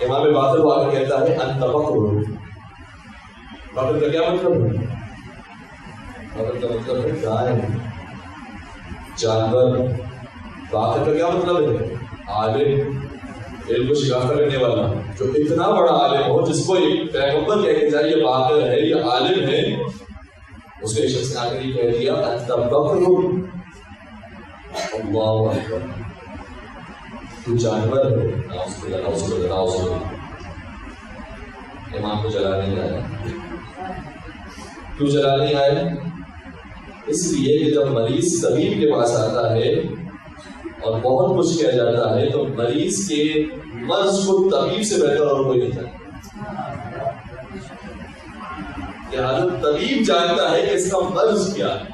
امام باقر کو آگے کہتا ہے انت بقر. بقر کا کیا مطلب ہے؟ بقر کا مطلب ہے گائے، جانور. باقر کا کیا مطلب ہے؟ عالم، علم کو شکافت کرنے والا. جو اتنا بڑا عالم ہو جس کو ایک پیغمبر کہہ کے جائے یہ باقر ہے، یہ عالم ہے، اس کے شخص نے آ کر یہ کہہ دیا انت بقر. اللہ اکبر، تو جانور ہے. نعوذ باللہ نعوذ باللہ نعوذ باللہ. امام کو جلا نہیں آیا. کیوں جلا نہیں آیا؟ اس لیے کہ جب مریض طبیب کے پاس آتا ہے اور بہت کچھ کیا جاتا ہے تو مریض کے مرض کو طبیب سے بہتر اور کوئی نہیں جانتا. لہٰذا طبیب جانتا ہے کہ اس کا مرض کیا ہے.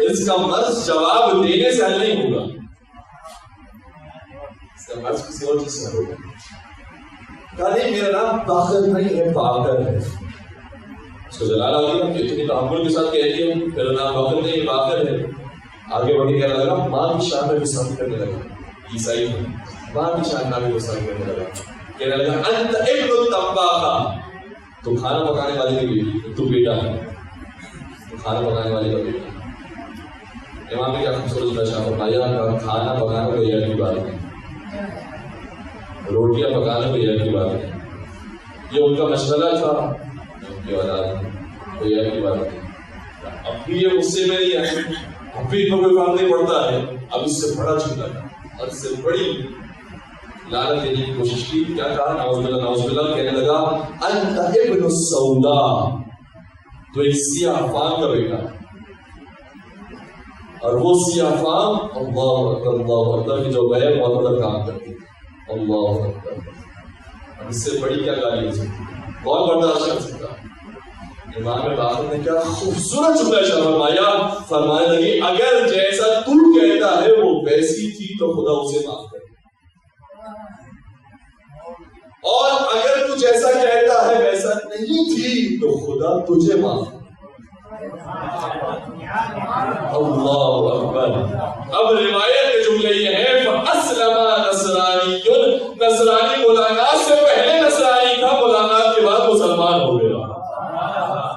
اس کا مرض جواب دینے سے حل نہیں ہوگا، اس کا مرض کسی اور چیز سے حل ہوگا. کہا نہیں میرا نام باقر نہیں ہے، باقر ہے. اس کو جلال آ گیا کہ اتنی تحمل کے ساتھ کہہ دیا میرا نام باقر نہیں باقر ہے. آگے بڑھ کے کہنے لگا ماں کی شان میں گستاخی کرنے لگا. عیسائی میں ماں کی شان میں گستاخی کرنے لگا. کہنے لگا انت ابن الطباخ، تو کھانا پکانے والی کی بیٹی، تو بیٹا ہے، تو کھانا پکانے والی کا بیٹا. امام نے کیا خوبصورت نشہ فرمایا، کھانا پکانا کوئی ایک کی بات نہیں، روٹیاں پکانا کوئی ایک کی بات نہیں. یہ ان کا مشغلہ تھا، ان کی اولاد کوئی ایک کی بات نہیں. اب بھی یہ غصے میں نہیں آئے، اب بھی ان کو کوئی فرق نہیں پڑتا ہے. اب اس سے بڑا جھوٹا اور اس سے بڑی لعنت دینے کی کوشش کی. کیا کہا؟ نعوذ باللہ نعوذ باللہ. کہنے لگا انت ابن السوداء، تو ایک سیاہ فام کا بیٹا، اور وہ سیاہ فام اللہ اکبر کی جو غیر معتبر کام کرتی. اللہ اکبر. اب اس سے بڑی کیا گالی ہو سکتی، کون برداشت کر سکتا. امام باقر نے کیا خوبصورت جملہ فرمایا، فرمانے لگی اگر جیسا تو کہتا ہے وہ ویسی تھی تو خدا اسے معاف کرے، اور اگر تو جیسا کہتا ہے ویسا نہیں تھی تو خدا تجھے معاف کرے. اللہ اکبر. اب روایت کے جملے یہ ہیں